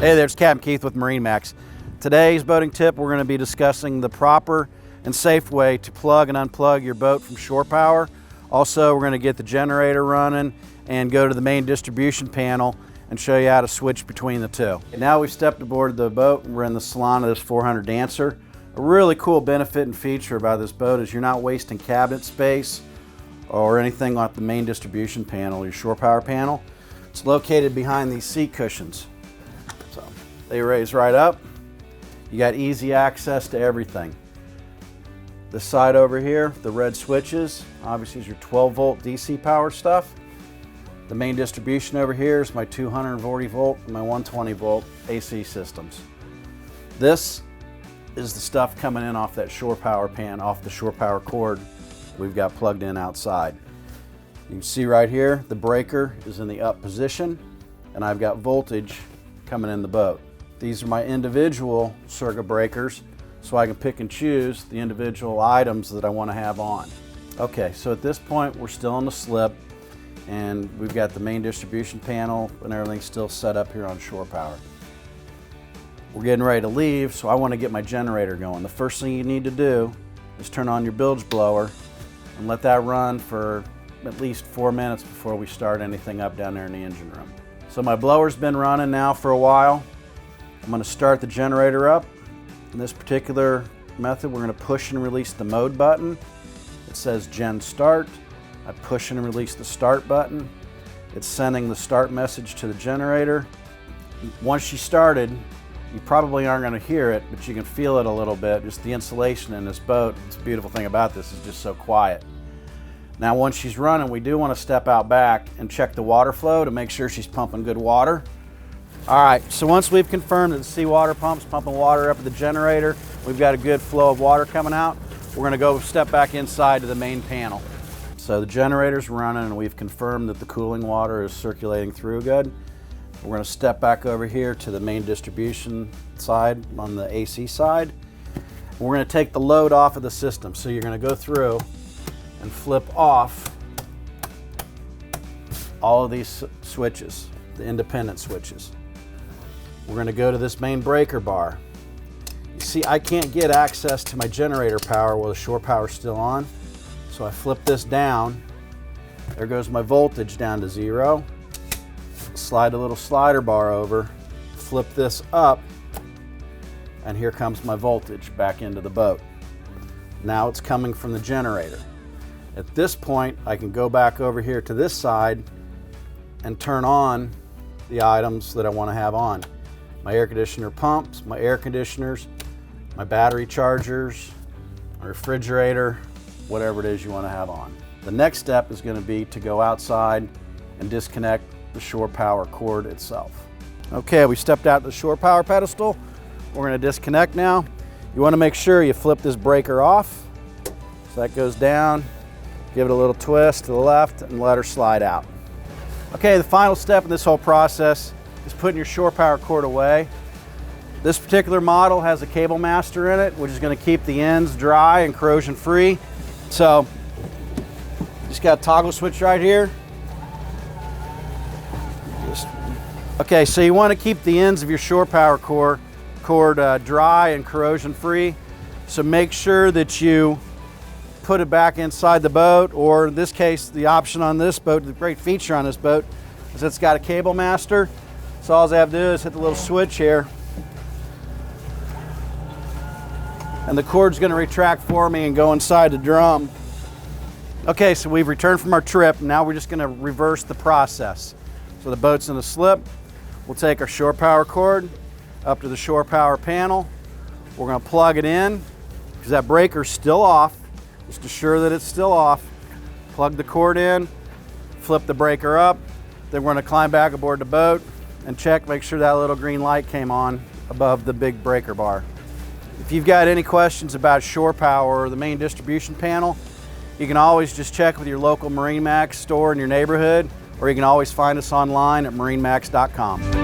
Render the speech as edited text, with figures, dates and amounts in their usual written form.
Hey there, it's Captain Keith with MarineMax. Today's boating tip, we're going to be discussing the proper and safe way to plug and unplug your boat from shore power. Also, we're going to get the generator running and go to the main distribution panel and show you how to switch between the two. Now we've stepped aboard the boat and we're in the salon of this 400 Dancer. A really cool benefit and feature about this boat is you're not wasting cabinet space or anything like the main distribution panel, your shore power panel. It's located behind these seat cushions. So they raise right up. You got easy access to everything. This side over here, the red switches, obviously is your 12-volt DC power stuff. The main distribution over here is my 240 volt and my 120 volt AC systems. This is the stuff coming in off that shore power pan, off the shore power cord we've got plugged in outside. You can see right here, the breaker is in the up position and I've got voltage coming in the boat. These are my individual circuit breakers, so I can pick and choose the individual items that I want to have on. Okay, so at this point we're still on the slip and we've got the main distribution panel and everything still set up here on shore power. We're getting ready to leave, so I want to get my generator going. The first thing you need to do is turn on your bilge blower and let that run for at least 4 minutes before we start anything up down there in the engine room. So my blower's been running now for a while. I'm going to start the generator up. In this particular method, we're going to push and release the mode button. It says Gen Start. I push and release the start button. It's sending the start message to the generator. Once you started, you probably aren't going to hear it, but you can feel it a little bit. Just the insulation in this boat, it's a beautiful thing about this, is just so quiet. Now once she's running, we do want to step out back and check the water flow to make sure she's pumping good water. All right, so once we've confirmed that the seawater pump's pumping water up at the generator, we've got a good flow of water coming out, we're going to go step back inside to the main panel. So the generator's running and we've confirmed that the cooling water is circulating through good. We're going to step back over here to the main distribution side on the AC side. We're going to take the load off of the system. So you're going to go through and flip off all of these switches, the independent switches. We're going to go to this main breaker bar. You see, I can't get access to my generator power while the shore power is still on. So I flip this down. There goes my voltage down to 0. Slide a little slider bar over, flip this up, and here comes my voltage back into the boat. Now it's coming from the generator. At this point, I can go back over here to this side and turn on the items that I want to have on. My air conditioner pumps, my air conditioners, my battery chargers, my refrigerator, whatever it is you want to have on. The next step is going to be to go outside and disconnect the shore power cord itself. Okay, we stepped out the shore power pedestal. We're going to disconnect now. You want to make sure you flip this breaker off. So that goes down. Give it a little twist to the left and let her slide out. Okay, the final step in this whole process is putting your shore power cord away. This particular model has a cable master in it, which is going to keep the ends dry and corrosion free. So, just got a toggle switch right here. Okay, so you want to keep the ends of your shore power cord dry and corrosion free. So make sure that you put it back inside the boat, or in this case, the option on this boat, the great feature on this boat is it's got a cable master. So all I have to do is hit the little switch here, and the cord's going to retract for me and go inside the drum. Okay, so we've returned from our trip. Now we're just going to reverse the process. So the boat's in a slip. We'll take our shore power cord up to the shore power panel. We're going to plug it in because that breaker's still off. Just assure that it's still off. Plug the cord in, flip the breaker up. Then we're going to climb back aboard the boat and check, make sure that little green light came on above the big breaker bar. If you've got any questions about shore power or the main distribution panel, you can always just check with your local MarineMax store in your neighborhood, or you can always find us online at MarineMax.com.